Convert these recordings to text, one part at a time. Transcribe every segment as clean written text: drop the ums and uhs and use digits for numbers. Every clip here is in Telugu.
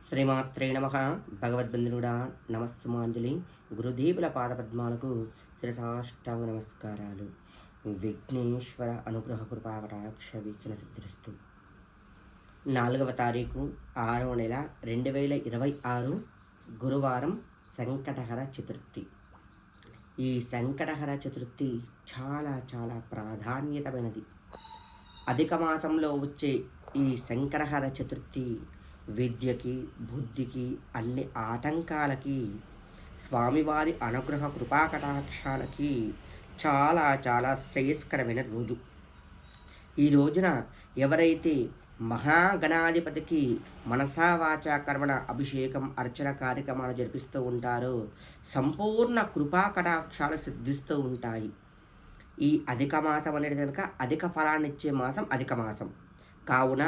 శ్రీమాత్రే నమః. భగవద్బంధునుడా నమస్సుమాంజలి. గురుదేవుల పాదపద్మాలకు శిరసాష్టాంగ నమస్కారాలు. విఘ్నేశ్వర అనుగ్రహ కృపాకటాక్ష వీక్షణ సిద్ధిస్తూ 4వ తారీఖు 6వ నెల 2026 గురువారం సంకటహర చతుర్థి. ఈ సంకటహర చతుర్థి చాలా ప్రాధాన్యతమైనది. అధిక మాసంలో వచ్చే ఈ సంకటహర చతుర్థి విద్యకి, బుద్ధికి, అన్ని ఆటంకాలకి, స్వామివారి అనుగ్రహ కృపాకటాక్షాలకి చాలా శ్రేయస్కరమైన రోజు. ఈ రోజున ఎవరైతే మహాగణాధిపతికి మనసా వాచా కర్మణ అభిషేకం, అర్చన కార్యక్రమాలు జరిపిస్తూ ఉంటారో సంపూర్ణ కృపాకటాక్షాలు సిద్ధిస్తూ ఉంటాయి. ఈ అధిక మాసం అనేది కనుక అధిక ఫలాన్ని ఇచ్చే మాసం అధిక మాసం కావున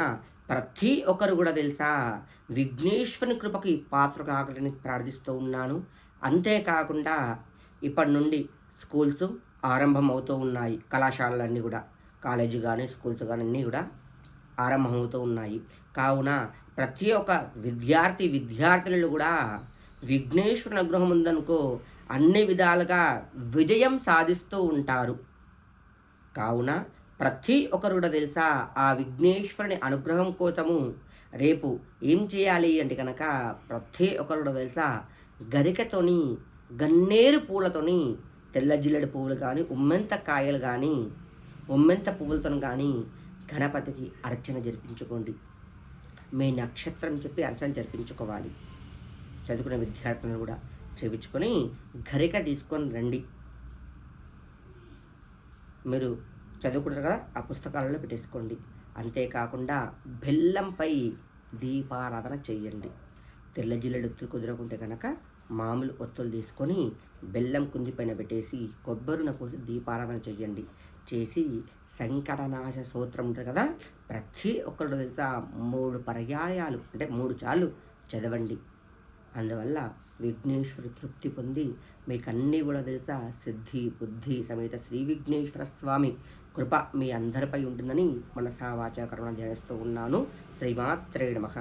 ప్రతి ఒక్కరు కూడా తెలుసా విఘ్నేశ్వరుని కృపకి పాత్ర కాగలని ప్రార్థిస్తూ ఉన్నాను. అంతేకాకుండా ఇప్పటి నుండి స్కూల్స్ ఆరంభం అవుతూ ఉన్నాయి. కళాశాలలన్నీ కూడా, కాలేజీ కానీ స్కూల్స్ కానీ అన్నీ కూడా ఆరంభమవుతూ ఉన్నాయి. కావున ప్రతి ఒక్క విద్యార్థులు కూడా విఘ్నేశ్వరుని అనుగ్రహం ఉందనుకో అన్ని విధాలుగా విజయం సాధిస్తూ ఉంటారు. కావున ప్రతి ఒక్కరు కూడా తెలుసా ఆ విఘ్నేశ్వరుని అనుగ్రహం కోసము రేపు ఏం చేయాలి అంటే కనుక ప్రతి ఒక్కరు కూడా తెలుసా గరికతోని, గన్నేరు పూలతోని, తెల్ల జిల్లెడు పువ్వులు కానీ, ఉమ్మెంత కాయలు కానీ, ఉమ్మెంత పువ్వులతో కానీ గణపతికి అర్చన జరిపించుకోండి. మీ నక్షత్రం చెప్పి అర్చన జరిపించుకోవాలి. చదువుకునే విద్యార్థులను కూడా చేయించుకొని గరిక తీసుకొని రండి. మీరు చదువుకుంటారు కదా, ఆ పుస్తకాలలో పెట్టేసుకోండి. అంతేకాకుండా బెల్లంపై దీపారాధన చేయండి. తెల్ల జిల్లెడు ఒత్తులు కుదరకుంటే కనుక మామూలు ఒత్తులు తీసుకొని బెల్లం కుందిపైన పెట్టేసి కొబ్బరిన పోసి దీపారాధన చేయండి. చేసి సంకటనాశ స్తోత్రం ఉంటుంది కదా, ప్రతి ఒక్కరు తెలుసా 3 పర్యాయాలు అంటే 3 సార్లు చదవండి. అందువల్ల విఘ్నేశ్వరు తృప్తి పొంది మీకు అన్నీ కూడా తెలుసా సిద్ధి బుద్ధి సమేత శ్రీ విఘ్నేశ్వర స్వామి కృప మీ అందరిపై ఉంటుందని మనసా వాచా కర్మణ ధ్యానిస్తూ ఉన్నాను. శ్రీమాత్రే నమః.